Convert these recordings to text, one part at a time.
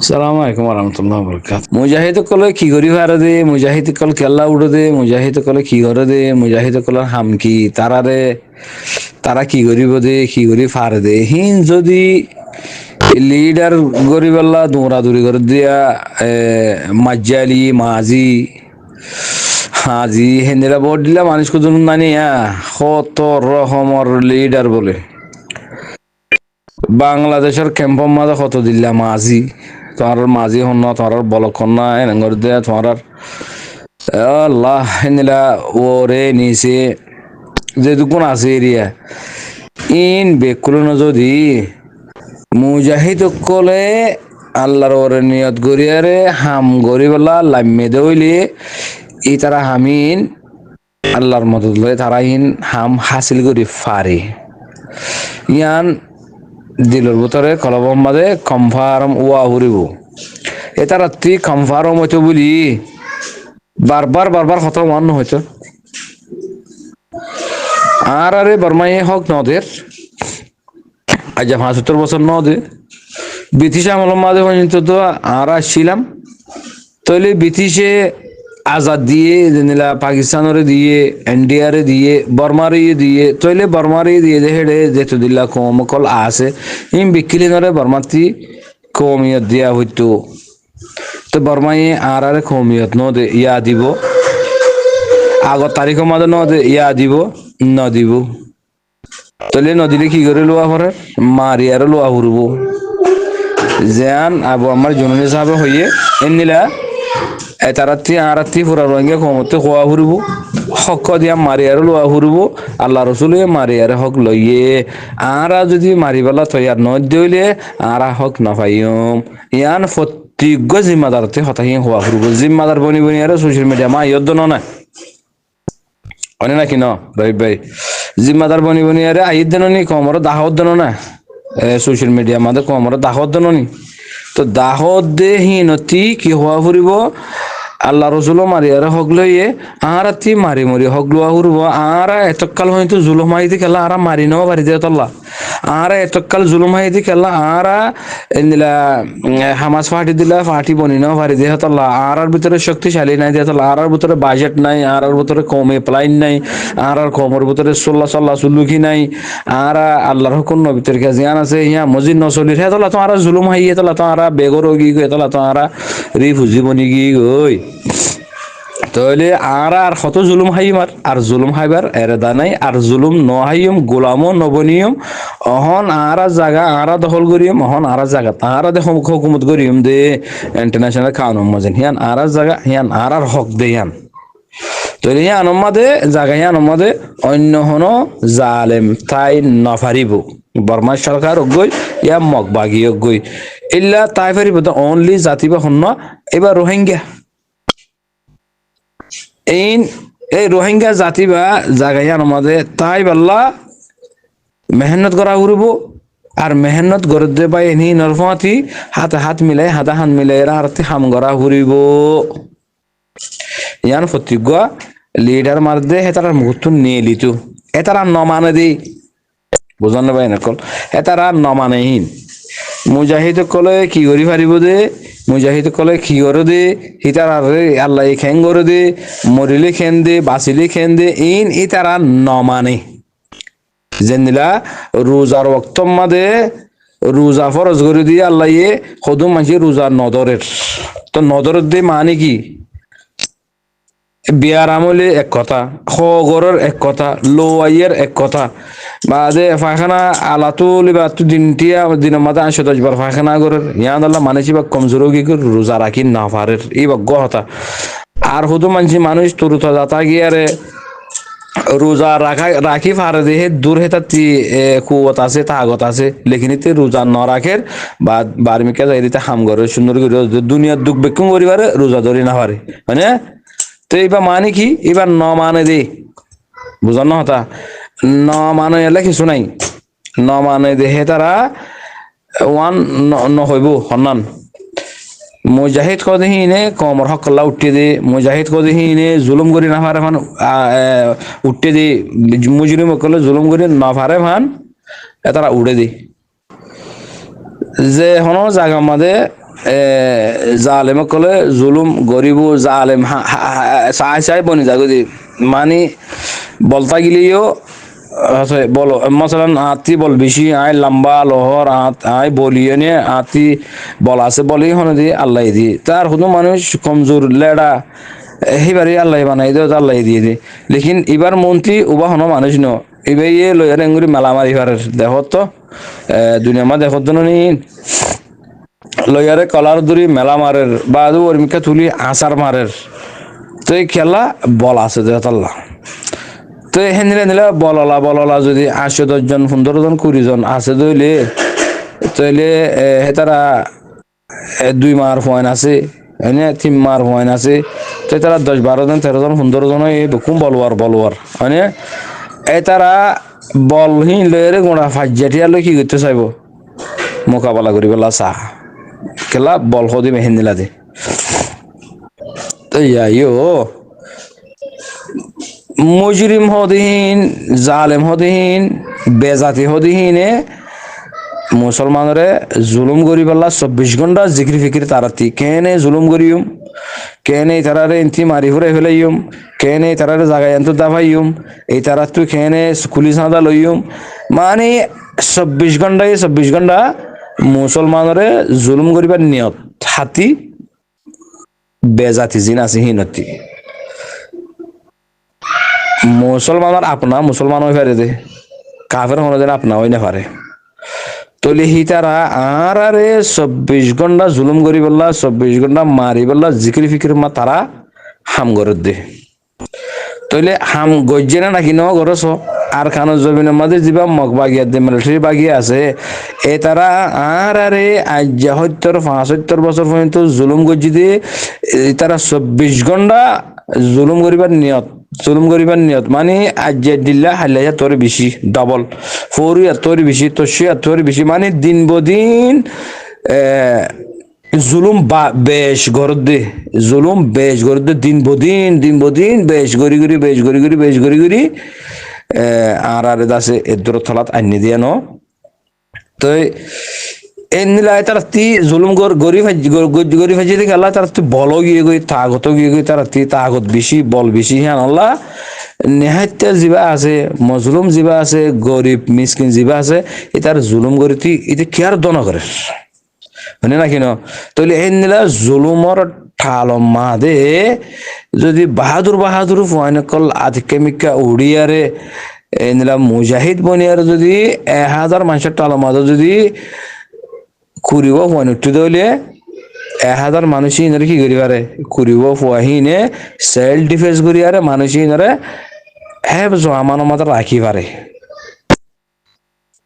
আসসালামু আলাইকুম রহমতুল্লাহ বরকাত মুজাহিদ কলে কি করি ভারে দে মুজাহিদ কল কেল্লা উড়ে দে মুজাহিদ কলে কি করে দে মুজাহিদ কলে হাম কি তারারে তারা কি করিব দে কি করি ফারে দে হিন যদি লিডার গরিবাল্লা দৌড়াদৌড়ি করে দিয়া মাজ্জালি মাজি হাজি হেন্দিরা ভোট দিলা মানুষ কুজন নানিয়া কত রকমের লিডার বলে বাংলাদেশের ক্যাম্পের মাঝে কত দিল্লা মাঝি তোমার মাঝি হন না তোমার বলক হন না এনগর দে তোমার আল্লাহ নিলা ওরে নিছে যে দুকুন আছে এরিয়া ইন বেকুল যদি মুজাহিদ কলে আল্লাহর ওরে নিয়ত গরিয়ারে হাম গরিবলা লাম্মে দইলে ই তারা হামিন আল্লাহর মদদ লয় তারা ইন হাম হাসিল করি ফারে ইয়ান দিলর ভিতরে কলবম মাঝে কমফারম ওয়া হরিব এটা রাত্রি কমফারম হইতো বলি বারবার খতম অন্য হইতো আর আরে বর্মাই হক নদের আজ ৭৫ বছর নদে ব্রিটিশ আমলের মাঝে পর্যন্ত তো আর আসছিলাম তাইলে ব্রিটিশে আজাদ দিয়ে যেনিলা পাকিস্তানরে দিয়ে ইন্ডিয়ারে দিয়ে বর্মারে দিয়ে তইলে বর্মারে দিয়ে যে হেডে যেত দিল্লা কমকল আছে ইম বিক্রি নরে বর্মাতি কমিয়ত দিয়া হইতো তো বর্মাই আর আরে কমিয়ত ন দে ইয়া দিব আগর তারিখের মাঝে ন দে ইয়া দিব ন দিব তইলে নদীলে কি করে লোয়া পরে মারি আর লোয়া ঘুরব যেন আবু আমার জননী সাহেব হইয়ে এনিলা এতারাত্রি আরাত্রি পুরা রঙে কমতে খোয়া ফুরব হক দিয়া মারি আর লোয়া ফুরব আল্লাহ রসুলে মারি আর হক লইয়ে আরা যদি মারিবেলা তৈয়ার নদ দিলে আরা হক নাপাইম ইয়ান প্রত্যেক জিম্মাদারতে হতাহি হওয়া ফুরব জিম্মাদার বনি বনি আর সোশ্যাল মিডিয়া মা ইয়দ না অনে নাকি ন রহিব ভাই জিম্মাদার বনি বনি আরে আইদ দেনি কমর দাহত দেন না সোশ্যাল মিডিয়া মাঝে কমর দাহত দেনি তো দাহত দে হিনতি কি হওয়া ফুরিব আল্লাহ রসুল মারি আর হক লইয়ে আরা তি মারি মরি হক লোয়া ফুরব আরা এতকাল হয়তো জুলুম হাইতে খেলা আরা মারি নেওয়া পারি দে তল্লা আরা এতকাল জুলুম হাইতে খেলা আরা এনিলা হামাস পার্টি দিলা পার্টি বনি নেওয়া পারি দে তল্লা আরার ভিতরে শক্তিশালী নাই দে তল্লা আরার ভিতরে বাজেট নাই আরার ভিতরে কমে প্লাইন নাই আরার কমর ভিতরে চল্লা চুলুকি নাই আরা আল্লাহর হুকুম ভিতরে জিয়ান আছে ইয়া মজিদ নচলির হে তলা তো আরা জুলুম হাইয়ে তলা তো আরা বেগর গি গই তলা তো আরা রিফুজি বনি গি গই তাহলে আর কত জুলুম হাইমার আর জুলুম হাইবার এরেদা নাই আর জুলুম ন হাইম গোলামও নবনিয়ম অহন আরা জায়গা আরা দখল করিম অহন আরা জায়গা আরা দেখ হুকুমত করিম দে ইন্টারন্যাশনাল কানুন মজেন হিয়ান আরা জায়গা হিয়ান আরার হক দে হিয়ান তৈরি হিয়ান আমাদে জায়গা হিয়ান আমাদে অন্য হন জালেম তাই নফারিব বর্মা সরকার গই ইয়া মগবাগি গই ইল্লা তাই ফারিব অনলি জাতিবা হন এবার রোহিঙ্গা এই রোহিঙ্গা জাতি বা জায়গায় আমাদের তাই বাল্লা মেহনত করা ঘুরব আর মেহনত করে দে বা এনি নরফাতি হাতে হাত মিলাই হাতে হাত মিলাই এরা হাতে হাম করা ঘুরিব ইয়ান প্রতিজ্ঞ লিডার মার দে হেতার মুহূর্ত নিয়ে লিতু এতারা নমানে দি বুঝান না ভাই নকল এতারা নমানেহীন মুজাহিদ কলে কি করি পারিব দে মুজাহিদ কলে কি করে দে হিতার আল্লাহ খেং করে দে মরিলে খেন দে বাঁচিলে খেন দে ইন ইতারা নমানে যেনিলা রোজার ওয়াক্ত মাদে রোজা ফরজ করে দিয়ে আল্লাহ সদু মাঝে রোজা নদরের তো নদরের দে মানে কি বিয়ার আমলে এক কথা খগরের এক কথা লোয়াইয়ের এক কথা বাদে পায়খানা আলাতুলি বা তু দিনটিয়া দিনের মাথা ১১০ বার পায়খানা করের ইয়ান আল্লাহ মানেছি বা কমজোর কি করে রোজা রাখি না পারের এই বজ্ঞ হতা আর হুদু মানছি মানুষ তরুতা যাতা গিয়ারে রোজা রাখি পারে দেহে দূর হেতাতি কুয়ত আছে তাগত আছে লেখিনিতে রোজা ন রাখের বা বার্মিকা যাইতে হাম করে সুন্দর করে দুনিয়ার দুঃখ বেক্ষণ করিবারে রোজা ধরি না পারে মানে তো এবার মানে কি এবার ন মানে দে বুঝান না হতা ন মানে এলে কিছু নাই ন মানে দেহে তারা ওয়ান নহইব হন্নান মুজাহিদ কদিহিনে কমর হকল্লা উঠে দে মুজাহিদ কদিহিনে জুলুম করি না পারে ভান উঠে দে মুজরিম করলে জুলুম করি না পারে ভান তারা উড়ে দে যে হন জায়গা মাঝে জালেম কলে জুলুম গরিব জালেম চাই চাই বনি যাগদি মানে বলতা গিলিও বলো মশলান আতি বল বেশি আয় লম্বা লহর আয় বলিয়ে নে আতি বল আছে বলি হনে দি আল্লাহ দি তার কোনো মানুষ কমজোর লেডা সেইবারে আল্লাহ বানাই দেও আল্লাহ দিয়ে দি লেকিন এবার মন্ত্রী উবা হনো মানুষ ন এবার ইয়ে লয়ার এঙ্গুরি মেলা মারি পারে দেখো তো দুনিয়া মা দেখো তো নি লয়ারে কলার দূরি মেলা মারের বা ওরমিকা তুলি আচার মারের তো এই খেলা বল আছে দেহতাল্লাহ তো এখান নিলে বললা যদি 80-10 জন 15 জন 20 জন আছে দইলে তইলে তারা 2 মার পয়েন্ট আছে এনে 3 মার পয়েন্ট আছে তো তারা 10-12 জন 13 জন 15 জন এই বুকুম বলওয়ার মানে এই তারা বলহীন লয়েরে গোড়া ফাজ্জাটিয়া লই কি করতে চাইব মোকাবেলা করি বলা চা খেলা বল হদি মেহেন দিলা দে তো ইয়াইও মুজরিম হদিহীন জালেম হদিহীন বেজাতি হদিহীনে মুসলমানরে জুলুম করি পেলা 24 ঘন্টা জিক্রি ফিক্রি তারাতি কেনে জুলুম করিম কেনে তারারে ইন্তি মারি ফুরে ফেলাইম কেনে তারারে জাগায় আনতো দাবাইম এই তারা তুই কেনে কুলি সাদা লইম মানে 24 ঘন্টা মুসলমানরে জুলুম করিবার নিয়ত হাতি বেজাতি জিন আছে হিনতি মুসলমানের আপনা মুসলমান হয়ে পারে দে কাফের হনো যেন আপনা হই না পারে তলে হি তারা আর আরে 24 ঘন্টা জুলুম করি বললা 24 ঘন্টা মারি বললা জিকির ফিকির মা তারা হাম গরত দে তলে হাম গজ্জে না নাকি ন গরস আর খানো জমিনের মাঝে যাবা মগ বাগিয়া দে মিলিটারি বাগিয়া আছে এ তারা আর আরে আজ 75-75 বছর পর্যন্ত জুলুম গজ্জি দিয়ে তারা 24 ঘন্টা জুলুম করিবার নিয়ত মানে আজ দিল্লা হাইলাইয়া তোর বেশি ডবল ফৌরিয়া তোর বেশি তসিয়া তোর বেশি মানে দিন বদিন জুলুম বেশ গরদ দে দিন বদিন বেশ গরি আর দাসে এদর থলাত আনি দিয়া ন তো এনিলাই তার তি জুলুম গরি ফাজি গেলা তার তুই বল গিয়ে গই তাগত গিয়ে গই তার তি তাগত বেশি বল বেশি হ্যাঁ আল্লাহ নেহাত্য জিবা আছে মজলুম জিবা আছে গরিব মিসকিন জিবা আছে এ তার জুলুম গরি তুই এটা কি আর দন করে মানে নাকি ন তাহলে এনিলা জুলুমর ঠাল মাদে যদি বাহাদুর ফয়নকল আধিকেমিকা উড়িয়ারে এনিলা মুজাহিদ বনিয়ার যদি 1000 মানুষের টাল মাদে যদি কুড়িব ফয়নুটি দইলে 1000 মানুষই ইনারে কি করি পারে কুড়িব ফুয়াহিনে সেলফ ডিফেন্স করি আরে মানুষই ইনারে হ্যাঁ জমানো মাত্র রাখি পারে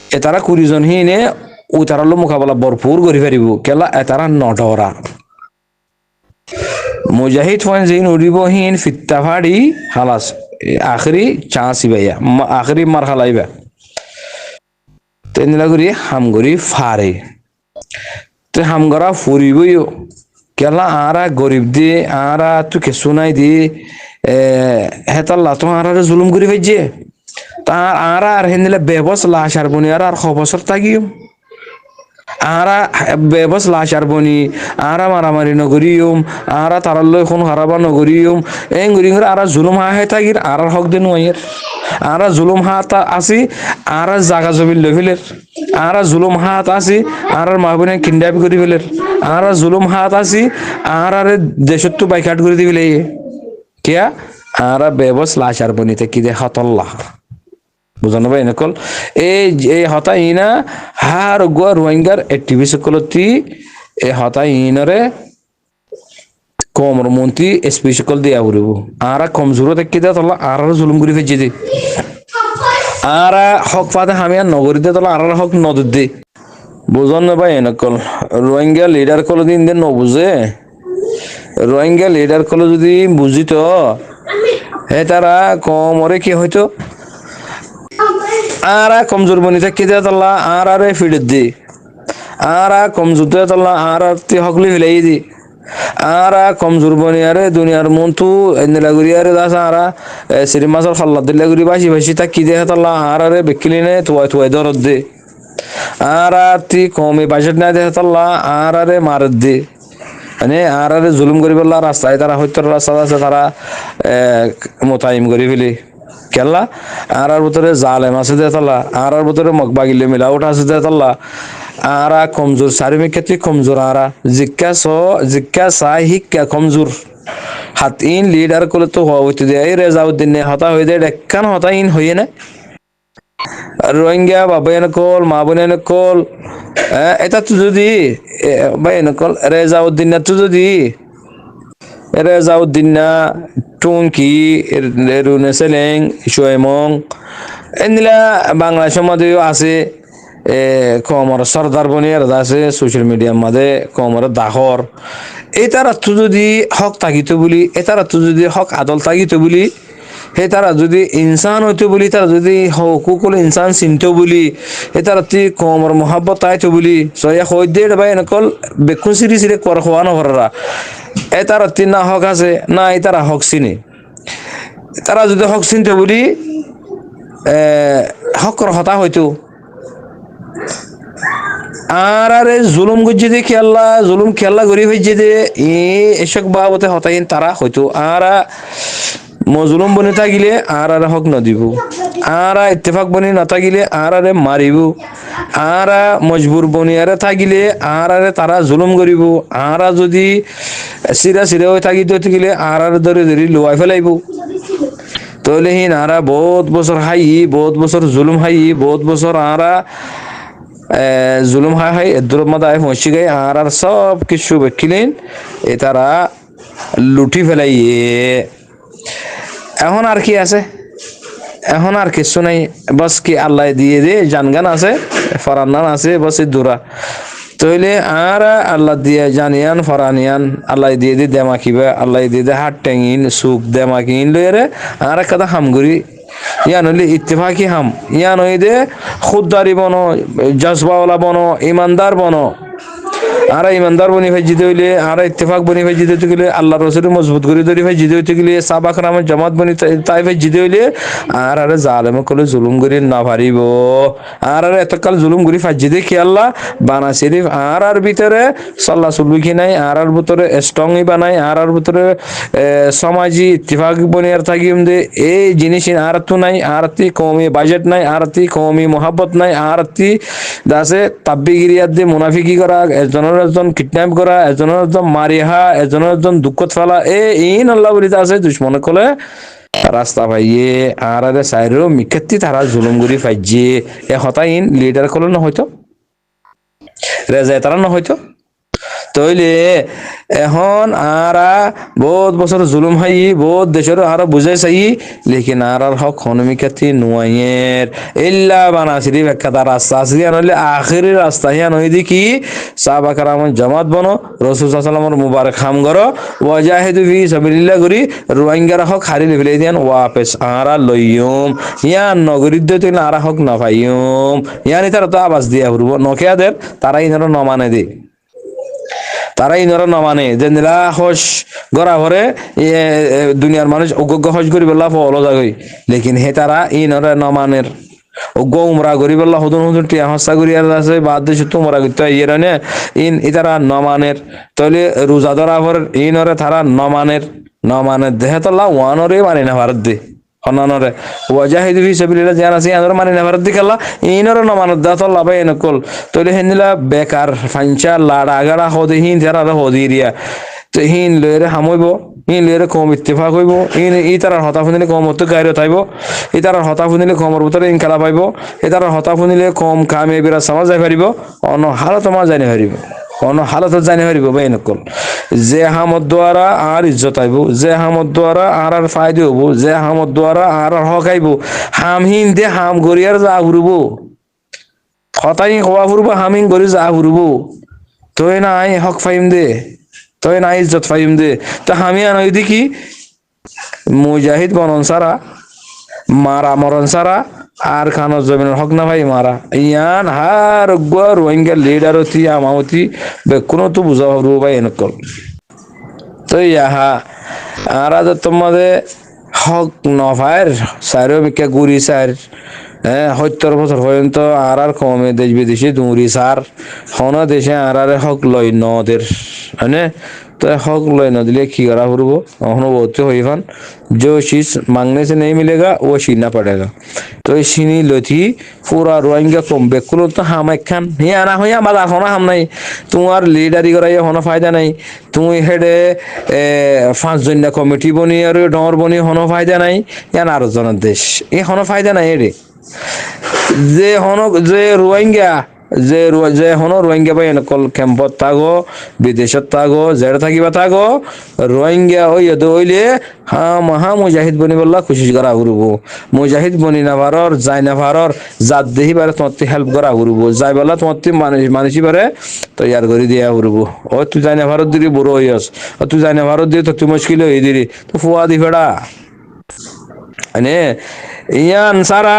এ তারা 20 জন হিনে ও তারা লো মোকাবেলা ভরপুর করি পারিব কেলা এ তারা নডরা মুজাহিদ ফয়েন জিন উড়িব হিন ফিত্তা ফাড়ি হালাস আখরি চান্সি ভাইয়া আখরি মার হালাইবা তেনলা করি হামগরি ফারে তো হামগরা ফুরিবইও কেলা আরা গরিব দি আরা তু কে শুনাই দি হেতাল্লা তো আরা জুলুম করি ফেজে তার আরা আর হেনিলে বেবস লাশার বনি আর 100 বছর থাকিও আরা বেবস লাশার বনি আরা মারামারি নগরিয়ম আরা তারাল্লই কোন হারাবা নগরিয়ম এই গুরিঙ্গর আরা জুলুম হে থাকির আরার হক দেন ওয়ের আরা জুলুম হাত আসি আরা জাগা জমিল লইলের আরা জুলুম হাত আসি আরার মাহবুনে কিডন্যাপ করি ফেলের আরা জুলুম হাত আসি আরারে দেশত তো বাইকাট করে দিবিলে কিয়া আরা বেবস লাশার বনিতে কি দে হতল্লাহ বুঝানো ভাই নকল এই হতা ইনা হার গোয়া রোহিঙ্গার অ্যাক্টিভিস্ট সকলতি এই হতা ইনরে কমর মন্ত্রী এসপি সকল দিয়া উড়িব আরা কমজোর দেখি দে তলা আর জুলুম করে ফেজি দে আরা হক পাতে হামিয়া নগরী দে তলা আর হক নদর দে বুঝন না ভাই নকল রোহিঙ্গা লিডার কল দিন দেন নবুঝে রোহিঙ্গা লিডার কল যদি বুঝিত হে তারা কমরে কি হইতো আরা কমজোর বনি থাকি দে তল্লা আর আরে ফিড দি আরা কমজোর দে তল্লা আর তি হকলি ফিলাই দি আরা কমজোর বনি আরে দুনিয়ার মন্তু এনলা গুরি আরে দাস আরা সিরিমাসর খাল্লা দিল্লা গুরি বাসি থাকি দে তল্লা আর আরে বেকিলিনে তুই দরদ দে আর তি কমে বাজেট না দেহ তাল্লা আর আরে মারদ দে মানে আর আরে জুলুম করি বললা রাস্তায় তারা হয়তো রাস্তা আছে তারা মোতায়েম করি ফেলি কেল্লা আর ভিতরে জালেম আছে দে তাল্লা আর ভিতরে মগবাগিলে মিলাওট আছে দে তাল্লা আরা কমজোর সারিমিক ক্ষেত্রে কমজোর আরা জিজ্ঞা চাই শিক্ষা কমজোর হাত ইন লিডার করলে তো হওয়া হইতে দেয় রেজাউদ্দিন হতা হয়ে দেয় ডেক্কান হতা ইন হইয়ে না রোহিঙ্গা বাবাইন কল মা বোনের কল এটা তো যদি বাইন কল রেজাউদ্দিন তো যদি রেজাউদ্দিনা টুঙ্কি রুনে সেলেং সোয়েমং এনিলা বাংলাদেশের মধ্যেও আছে কমর সর্দার বনিয়ার আছে সোশ্যাল মিডিয়ার মধ্যে কমর দাহর এই তারা তো যদি হক থাকিত বলি এ তারা তো যদি হক আদল থাকিত বলি সেই তারা যদি ইনসান হইতো বলি তারা যদি হকুকুল ইনসান চিনতো বলি সেই তারা তুই কমর মহাব্বত আইতো বলি সয়া হই দে ভাই এনেকল বেকুন সিরি সিরি কর হওয়া নহরা এ তারা তিন না হক আছে না এই তারা হক চিনি তারা যদি হক চিনতো বলি হকর হতা হইতো আর আরে জুলুম গুজি দে খেলা জুলুম খেলা গরি হইছে দে এসক বাবতে হতাইন তারা হয়তো আর মজলুম বনে থাকিলে আর হক নদিব আর ইত্তেফাক বনি না থাকিলে আর আরে মারিব আর মজবুর বনিয়ারে থাকিলে আর আরে তারা জুলুম করিব আর যদি সিরা সিরা হয়ে থাকিলে আর ধরে ধরি লোয়াই ফেলাইব তাহলে হিন আরা বহুত বছর হাই বহুত বছর জুলুম হাই বহুত বছর আরা জুলুম হাই হাই এদুর মাদায় পৌঁছে গে আর সব কিছু বেকিলেন এ তারা লুটি ফেলাইয়ে এখন আর কি আছে এখন আর কিছু নাই বস কি আল্লাহ দিয়ে দে জানগান আছে ফরান্নান আছে বস দূরা তইলে আর আল্লাহ দিয়ে জানিয়ান ফরানিয়ান আল্লাহ দিয়ে দে দেমাকিবা আল্লাহ দিয়ে দে হাট টেঙিন সুখ দেমাকিন লইরে আর কথা হামগুড়ি ইয়ান হইলে ইত্তেফাকি হাম ইয়ান হই দে খুদদারি বনো জজবাওয়ালা বনো ইমানদার বনো আর ইমানদার বনি ভাই জিতে হইলে আর ইত্তেফাক বনি ভাই জিতে হইতে গেলে আল্লাহ রসুল মজবুত করে ধরি ভাই জিতে হইতে গেলে সাবাক রামের জামাত বনি তাই ভাই জিতে হইলে আর আরে জালেম কলে জুলুম করি না পারিব আর এতকাল জুলুম করি ফাজি দে কি আল্লাহ বানা শরীফ আর ভিতরে সাল্লাহ সুলুকি নাই আর ভিতরে স্ট্রংই বানাই আর ভিতরে সমাজি ইত্তেফাক বনি আর থাকিম দে এই জিনিস আর তো নাই আর তি কমই বাজেট নাই আর তি কমই মোহাব্বত নাই আর তি দাসে তাব্বিগিরিয়াত দিয়ে মুনাফিকি করা এজনের একজন কিডন্যাপ করা এজনের একজন মারিহা এজনের একজন দুঃখত ফেলা ইন আল্লাহ বলিতে আছে দুশ্মনে কলে রাস্তা পাইয়ে আর আরে সাইরো মিকেতি তারা জুলুম গুরি ফাইজে এ হতা ইন লিডার কলে না হয়তো রেজায় তারা না হয়তো তইলে এখন আরা বহুত বছর জুলুম হাই বহুত দেশের আরো বুঝাই চাই লেকিন আর হক হনমিকাতি নুয়াইয়ের ইল্লা বানাসিরি ব্যাখ্যা রাস্তা আছে আনলে আখিরি রাস্তা হিয়ান হই দেখি সাহাবাকার আমন জামাত বনো রাসূল সাল্লাল্লাহু মুবারক খাম করো ওয়াজাহিদু ফি সাবিলিল্লাহ করি রোহিঙ্গার হক হারি লেভেলে দিয়ান ওয়াপেস আরা লইয়ুম ইয়ান নগরিদ্দ তুই আরা হক না পাইয়ুম ইয়ানি তারা তো আবাস দিয়া হরব নকিয়াদের তারা ইনারা নমানে দে তারা ইনরা না মানে যে নিরা হজ গড়া ভরে দুনিয়ার মানুষ অজ্ঞ হজ করি বললা ফলো যাগই লেকিন হে তারা ইনরা না মানের অজ্ঞ উমরা করি বললা হুদুন হুদুন টিয়া হস্তা করি আর আছে বাদ দেশে তোমরা করতে ইয়েরা নে ইন ইতারা না মানের তাহলে রোজা ধরা ভর ইনরা তারা না মানের দেহে তোলা ওয়ানরে মানে না ভারত দে অন্যান্যরে ওয়াজাহিদু ফি সাবিলিল্লাহ জানা সি আনর মানে নেভার দিকাল্লা ইনর ন মানত দাতল লাবাই নকল তলে হেনিলা বেকার ফাঞ্চা লাড়া গাড়া হদে হিন যারা হদিরিয়া তো হিন লয়রে হামইব হিন লয়রে কম ইত্তেফাক হইব হিন ই তার হতা ফুনিলে কম মত গায়রে তাইব ই তার হতা ফুনিলে কমর ভিতরে ইনকালা পাইব ই তার হতা ফুনিলে কম কামে বিরা সমাজ যাই পারিব অন হালত মা জানি পারিব অন হালত জানি পারিব বাই নকল যে হামত দ্বারা আর ইজ্জত আইব যে হামত দ্বারা আর ফায়দা হব যে হামত দ্বারা আর হক আইব হামহীন দে হাম গরিয়ার যা ঘুরব হতাই হওয়া ঘুরব হামিন গরি যা ঘুরব তই নাই হক ফাইম দে তই নাই ইজ্জত ফাইম দে তো হামি আনই দেখি মুজাহিদ বনন সারা মারা মরণ সারা আর খানো জমিনের হক না ভাই মারা ইয়ান হার রোহিঙ্গা লিডার হতি আমাওতি বেকুনো তো বুঝা হবো ভাই এনেকল তো ইয়াহা আর তোমাদের হক নভাইর সাইরো বিকে গুড়ি সাইর হ্যাঁ 70 বছর পর্যন্ত আর কমে দেশ বিদেশে দৌড়ি সার হন দেশে আর হক লয় নদের হ্যাঁ তো হক লয় ন দিলে কি করা করবো কখনো বলতে হইবান जो चीज मांगने से नहीं मिलेगा वो छीनना पड़ेगा तो छीनी लथी पूरा रोहिंग्या कम बेकुलो तो हम खान ही आना हुई हमारा होना हम नहीं तुम्हार लीडरी कराइए होना फायदा नहीं तुम हेडे 5 জনের কমিটি বনি আর ডর বনি হনো ফায়দা নাই ইয়ান আর জনের দেশ এ হনো ফায়দা নাই এরে যে হনো যে রোহিঙ্গা যে হনো রোহিঙ্গা ভাই কল ক্যাম্পত থাকো বিদেশত থাকো জেড থাকিবা থাকো রোহিঙ্গা ওই হইলে হা মুজাহিদ বনি বললা কোশিশ করা করব মুজাহিদ বনি না ভারর যাই না ভারর জাত দেহি বারে তোমাতে হেল্প করা করব যাই বলা তোমাতে মানুষই বারে তৈয়ার করে দিয়া করব ও তুই যাই না ভারত দিলি বড় হইয়াস ও তুই যাই না ভারত দিয়ে তো তুই মুশকিল হই দিলি তো ফুয়া দি ফেড়া মানে ইয়ান সারা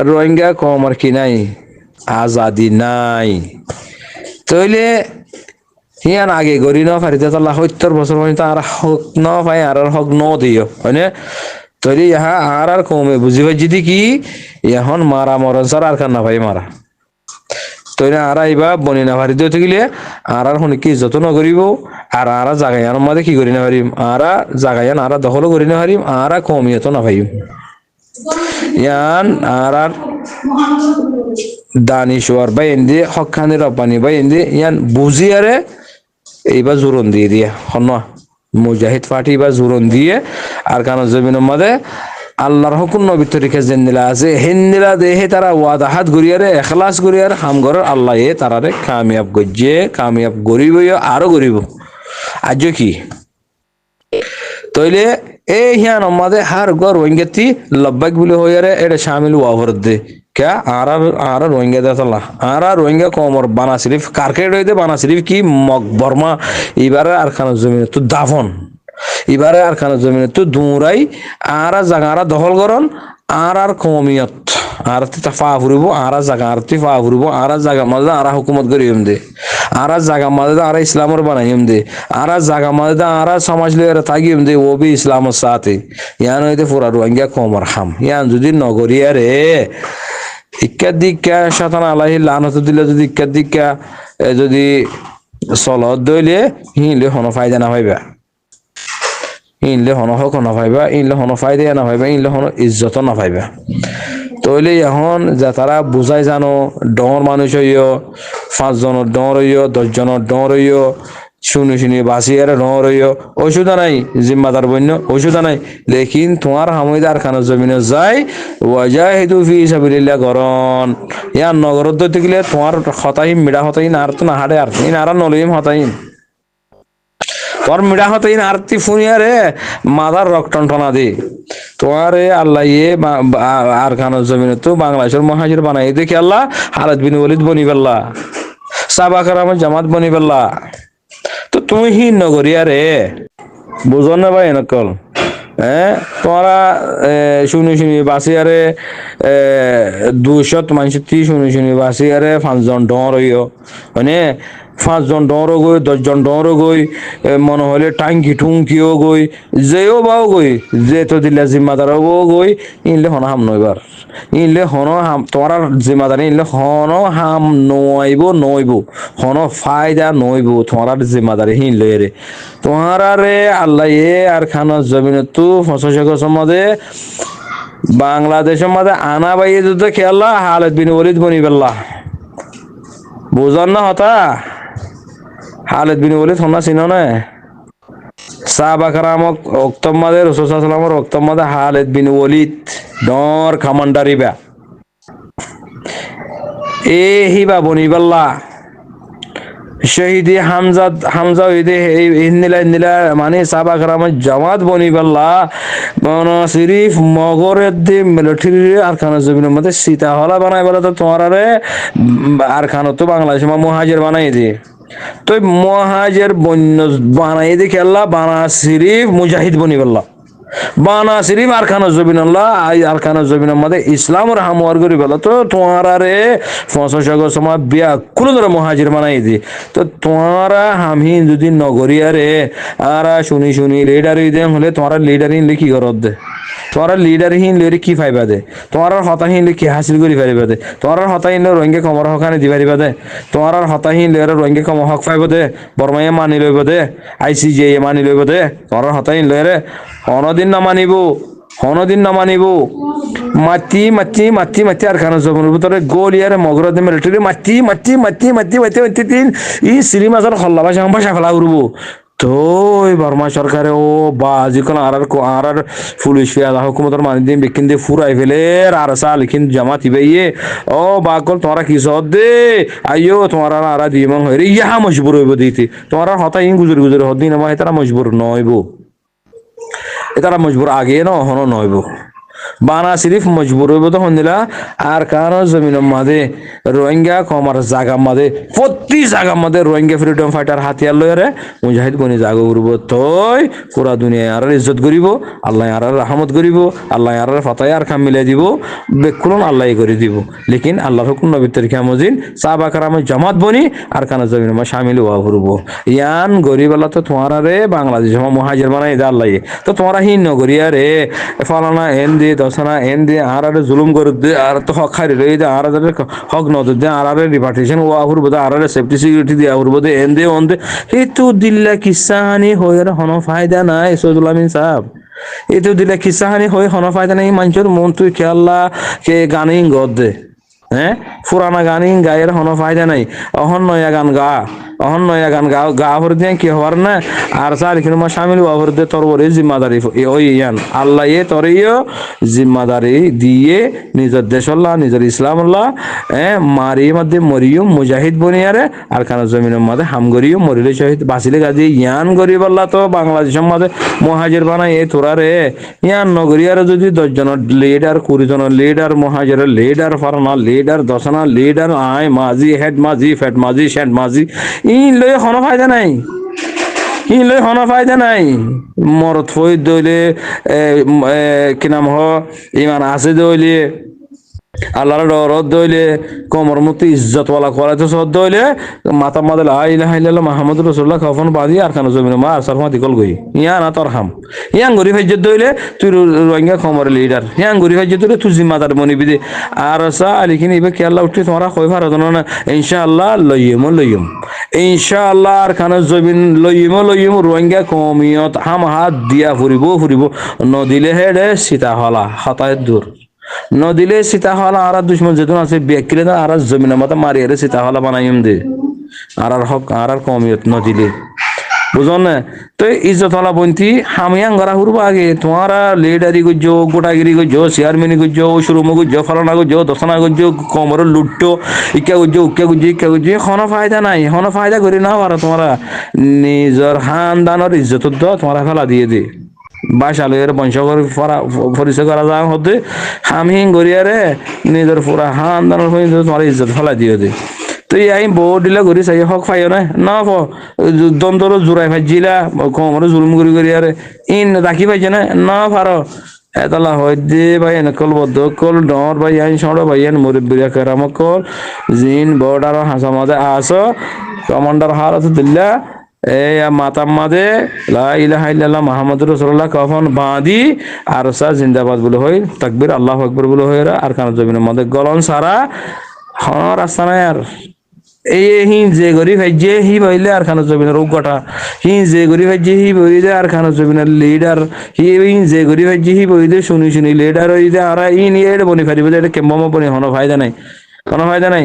রোহিঙ্গা কমর কি নাই আজাদি নাই তইলে হিয়ান আগে গড়ি ন ফারিতে তাল্লা 70 বছর পর্যন্ত আর হক ন পাই আর হক ন দিও হয়নে তৈরি ইহা আর কমে বুঝি পাই যদি কি এখন মারা মরণ সার আর কান্না ভাই মারা তৈরি আর আইবা বনি না ফারিতে হতে গেলে আর শুনি কি যত্ন করিব আর জাগায়ান মধ্যে কি করি না পারিম আর জাগায়ান আর দখলও করি না পারিম আর কমিয়ত না পাইম ইয়ান আর দানিশওয়ার বা এন্দি হকানি রব্বানি বা এন্দি ইয়ান বুঝিয়ারে এইবার জোরন দিয়ে দিয়া হন মুজাহিদ পার্টি বা জোরন দিয়ে আর কারণ জমিনের মধ্যে আল্লাহর হুকুম নবী তরিকা জেন্দিলা আছে হিন্দিলা দেহে তারা ওয়াদাহাত গরিয়ারে এখলাস গরিয়ার হামগর আল্লাহ এ তারারে কামিয়াব গজ্জে কামিয়াব গরিব আরো গরিব আজ কি তইলে এই হিয়ান আমাদের হার গর রোহিঙ্গাতি লব্বাক বলে হইয়ারে এটা শামিল ওয়াভর দে क्या आरा रोहिंग्या देता आरा रोहिंग्या कोमर बाना सिर्फ कारकेट হইতে বানা সিরিফ কি মগ বর্মা এবারে আর খানা জমিনে তো দাফন এবারে আর খানা জমিনে তো দুরাই আরা জাগারা দখল করন আর কমিয়ত আর তা ফুরিব আর জাগা আর ফুরিব আর জাগা মধ্যে আর হুকুমত করিম দে আর জাগা মধ্যে আর ইসলামর বানাইম দে আর জাগা মধ্যে আর সমাজ লয়ের থাকিম দে ও বি ইসলামের সাথে ইয়ান হইতে পুরা রোহিঙ্গা কোমর হাম ইয়ান যদি নগরিয়া রে ইক্কা দিক্কা শাতান আলাহি লানত দিলে যদি ইক্কা দিক্কা যদি সলত দইলে হিলে হন ফায়দা না পাইবা ইনলে হন হক না পাইবা ইনলে হন ফায়দা না পাইবা ইনলে হন ইজ্জত না পাইবা তইলে এখন যে তারা বুঝাই জানো ডর মানুষ হইও 5 জনের ডর হইও 10 জনের ডর হইও শুনি বাসিয়ার ডর হইও ওষুধা নাই জিম্মাদার বন্য ওষুধা নাই লেকিন তোমার হামইদার খানা জমিনে যাই ওয়াজাহিদু ফি সাবিলিল্লাহ গরন ইয়ার নগরত দইতে গেলে তোমার হতাইম মিডা হতাইন আর তো না হাড়ে আর ইন আর নলইম হতাইন তোর মিডা হতাইন আরতি ফুনিয়ারে মাদার রক্তন্টনা দে তোমার আল্লাহ ইয়ে আর খানা জমিনে তো বাংলাদেশের মহাজির বানাই দেখি আল্লাহ খালিদ বিন ওয়ালিদ বনি বেল্লা সাহাবা কেরামের জামাত বনি বেল্লা তো তুমি হি নগরিয়া রে বুঝো না ভাই নকল হ্যাঁ তোমরা শুনি বাসিয়ারে 200 মানুষ শুনি বাসিয়ারে 5 জন ডর হইও মানে 5 জন ডর গই 10 জন ডর গই মনে হলে টাঙ্কি টুঙ্কিও গই যেও বাও গই যে তো দিলা জিম্মাদারও গই ইনলে হন হাম নইবার ইনলে হন হাম তোমার জিম্মাদারি ইনলে হন হাম নইব হন ফায়দা নইব তোমার জিম্মাদারি হিনলে রে তোমার রে আল্লাহ এ আর খানা জমিনে তো 500 মধ্যে বাংলাদেশের মধ্যে আনা বাইয়ে যদি খেলা খালিদ বিন ওয়ালিদ বনি বেল্লা বুঝান না হতা খালিদ বিন ওয়ালিদ হন্না চিনো না সাহাবা কেরামক ওক্তম মাদে রাসূল সাল্লাল্লাহু আলাইহি ওয়াসাল্লামের ওক্তম মাদে খালিদ বিন ওয়ালিদ ডর কমান্ডারিবা এ হিবা বনি বেল্লা শহীদি হামজা হইদে ইন্দিলা মানে সাহাবা কেরামের জামাত বনি বেল্লা মানে সিরিফ মগরের দি মিলিটারি আর খানা জমিনের মধ্যে সীতা হলা বানাই বেলা তো তোমার আর খানা তো বাংলাদেশ মুহাজির বানাই দি তো মুহাজির বন্য বানাই দি খেলা বানা সিরিফ মুজাহিদ বনি বেল্লা বানা সিরিফ আর খানা জমিন আল্লাহ আর খানা জমিনের মধ্যে ইসলামের হামওয়ার করি বেলা তো তোমার আরে 500 সময় বিয়া কোনো ধরে মুহাজির বানাই দি তো তোমারা আমি যদি নগরিয়া রে আর শুনি লিডার হলে তোমার লিডার ইনলে কি করত দে তোমার লিডার হিন লইরে কি ফাইবা দে, তোমার হতাহীন কি হাসিল করি পারিবা দে, তোমার হতাহীন রোহিঙ্গা কমর হকানে দি পারিবা দে, তোমার হতাহীন লইরে রোহিঙ্গা কম হক পাইব দে, বর্মাইয়ে মানি লইব দে, ICJ মানি লইব দে, তোমার হতাহীন লইরে অনদিন না মানিব, অনদিন না মানিব, মাতি মাতি মাতি মাতি আর খানা জবনের ভিতরে গোলিয়ারে মগরদে মিলিটারি মাতি মাতি মাতি মাতি মাতি মাতি তিন ই সিরি মাজার হল্লা ভাষা ফেলা উড়ব তো বর্মা সরকারে ও বা যিখন আর পুলিশ ফিয়াদা হুকুমতর মানি দিন বিকিন দিয়ে ফুরাই ফেলে আর সাল লিখিন জামা তিবাইয়ে ও বা কল তোমরা কি সদ দে আইও তোমরা আর দিমং হইরে ইহা মজবুর হইব দিতে তোমরা হতা ইন গুজর গুজর হদিন মা তারা মজবুর নইব তারা মজবুর আগে ন হনো নইব বানা সিরিফ মজবুর হইব তখন দিলা আর কারণ জমিনের মাঝে রোহিঙ্গা কমার জায়গা মাঝে প্রতি জায়গা মাঝে রোহিঙ্গা ফ্রিডম ফাইটার হাতিয়ার লয়ারে মুজাহিদ বনি জাগো উড়ব তই পুরা দুনিয়া আর ইজ্জত করিব আল্লাহ আর রহমত করিব আল্লাহ আর ফাতায় আর খাম মিলাই দিব বেকুলন আল্লাহ করে দিব লেকিন আল্লাহর হুকুম নবীর তরিকা মজিন সাহাবাকার আমি জামাত বনি আর কানা জমিনের মা শামিল হওয়া ঘুরব ইয়ান গরিব আল্লাহ তো তোমার রে বাংলাদেশ মহাজির বানাই দে আল্লাহ তো তোমরা হিন নগরিয়া রে ফালানা এন দিয়ে দশনা এন দিয়ে আর জুলুম করে দে আর তো হক খারি রয়ে দে আর হক নদর দে আর রিপার্টিশন ওয়া হুরব দে আর সেফটি সিকিউরিটি দিয়া হুরব দে এন দে অন দে হেতু দিল্লা কিসাহানি হয়ে হনো ফায়দা নাই সৈয়দুল আমিন সাহেব এতু দিল্লা কিসাহানি হয়ে হনো ফায়দা নাই মানুষের মন তুই খেয়াল্লা কে গানিং গদ দে হ্যাঁ পুরানা গানিং গায়ের হনো ফায়দা নাই অহন নয়া গান গা অহন নয়া গান গা গা ভর দিয়ে কি হওয়ার না আর সার কিন্তু মা শামিল হওয়ার দে তোর বরে জিম্মাদারি ওই ইয়ান আল্লাহ এ তোরিও জিম্মাদারি দিয়ে নিজের দেশল্লাহ নিজের ইসলামল্লাহ মারি মধ্যে মরিও মুজাহিদ বনিয়ারে আর কানা জমিনের মধ্যে হামগরিও মরিলে শহীদ বাঁচিলে গাজি ইয়ান গরিব আল্লাহ তো বাংলাদেশের মধ্যে মহাজের বানাই এ তোরা রে ইয়ান নগরিয়ারে যদি 10 জনের লিডার 20 জনের লিডার মহাজের লিডার ফারনা লিডার দশনা লিডার আয় মাঝি head Majhi fate Majhi shade Majhi in লই হনো ফায়দা নাই ইন লই হনো ফায়দা নাই মরত ফই দইলে কি নাম হ ইমান আছে দইলে আল্লাহর ডরত দইলে কমর মতো ইজ্জতওয়ালা করাইতে সদ দইলে মাথা মাদে লা ইলাহা ইল্লাল্লাহ মুহাম্মাদুর রাসূলুল্লাহ কফন বাদি আর কানো জমিনে মা আর সারমা দিকল গই ইয়া না তোর হাম ইয়াং গরি ফাইজ্জত দইলে তুই রোহিঙ্গা কমর লিডার ইয়াং গরি ফাইজ্জত দইলে তুই জিম্মাদার মনিবি দে আর সা আলিখিনি ইবে কি আল্লাহ উঠি তোমরা কই ফারদ না ইনশাআল্লাহ লইয়ম ইনশাআল্লাহ আর কানো জমিন লইয়ম রোহিঙ্গা কমিয়ত হাম হাত দিয়া ফুরিব নদিলে হেডে সীতা হলা হতায় দূর নদিলে সীতা হলা আর দুশ্মন যেতুন আছে বেকিলে না আর জমিনের মতো মারিয়ে সীতা হলা বানাইম দে আর হক আর কমিয়ত নদিলে বুঝন না তো ইজ্জত হলা বন্তি হামিয়াং গরা হুরবা আগে তোমারা লিডারি গুজো গোটাগিরি গুজো চেয়ারম্যানি গুজো শুরুম গুজো ফলানা গুজো দশনা গুজো কমর লুট্টো ইকা গুজো কোনো ফায়দা নাই কোনো ফায়দা করি না আর তোমরা নিজের খানদানের ইজ্জত দ তোমরা ফেলা দিয়ে দে বাসালের বংশ পরিচয় করা যা হতে হামহিং গড়িয়ারে নিজের পুরা খানদানের তোমার ইজ্জত ফেলা দিয়ে দে তো এই বউ দিলা ঘুরি চাই হক ফাইও না দ্বন্দ্ব জোড়াই ভাজিলা কমরে জুলুম করি আরে ইন রাখি পাইছে না পারো এতলা হয় দে ভাই নকল বদ্ধ কল ডর ভাই আইন সড় ভাই আইন মুরব্বিয়া কেরামকল জিন বর্ডার হাসা মাঝে আসো কমান্ডার হারত দিল্লা এই মাতাম মাদে লা ইলাহা ইল্লাল্লাহ মুহাম্মাদুর রাসূলুল্লাহ কফন বাঁধি আর সা জিন্দাবাদ বলে হই তাকবীর আল্লাহু আকবার বলে হই আর কানা জমিনের মধ্যে গলন সারা হন রাস্তা নাই আর এই হি যে গরিব যে হি বইলে আর খানো জমিনের উগটা হি যে গরিব যে হি বইলে আর খানো জমিনের লিডার হি যে গরিব যে হি বইলে শুনি লিডার হইলে আর ইন এড বনি ফারিবে এটা কেমম বনি হনো ফায়দা নাই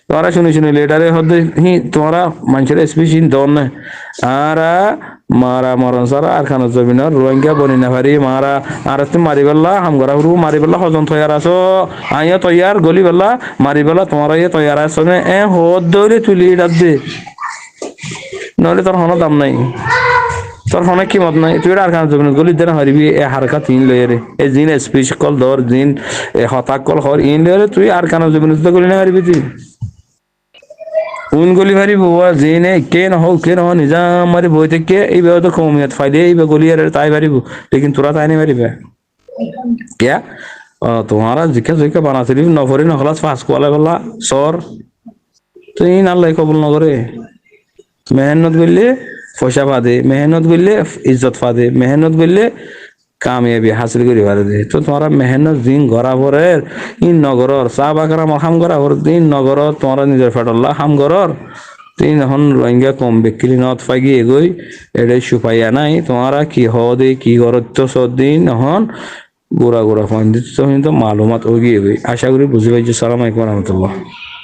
তোমরা শুনি লিডারে হদে হি তোমরা মানুষের স্পেশাল দন না আর মারা মরন সারা আর খানো জমিনের রোহিঙ্গা বনি না পারি মারা আর তুমি মারি বেলা হামগরা হুরু মারি বেলা হজন তৈয়ার আছো আইয়া তৈয়ার গলি বেলা মারি বেলা তোমরা ইয়ে তৈয়ার আছো হদ দৌড়ে তুলি ডাক দে নহলে তোর হনো দাম নাই তোর হনে কিমত নাই তুই আর খানো জমিনের গলি দেনা হারিবি এ হারকা তিন লয়েরে এ জিন স্পেশাল কল দর জিন এ হতাক কল হর ইন লয়েরে তুই আর খানো জমিনের তো গলি না হারিবি তুই উনগুলি ভারি বুয়া জিনে কে ন নিজাম মারি বই থেকে এইভাবে তো কমিয়ত ফাইদে এইভাবে গলি আর তাই পারিব লেকিন তোরা তাই নাই পারিবে क्या तुम्हारा जिका बाना शरीफ नफरी नखलास पास কোয়ালে বলা সর তো ইন আল্লাহ কবুল না করে মেহনত করলে পয়সা পাদে মেহনত করলে ইজ্জত পাদে মেহনত করলে কামিয়াবি হাসিল করি পারে দে তো তোমরা মেহনত দিন গড়া পরে ইন নগরর চা বাগারা হাম করা পরে দিন নগরর তোমরা নিজের ফেটল্লা হাম করর তিন এখন রোহিঙ্গা কম বিক্রি নত ফাগি এগোই এটাই সুপাইয়া নাই তোমরা কি হদে কি করত সদিন এখন গোড়া গোড়া ফাইন দিতে তো মালুমাত হয়ে গিয়ে আশা করি বুঝে পাইছো সালাম আলাইকুম রহমতুল্লাহ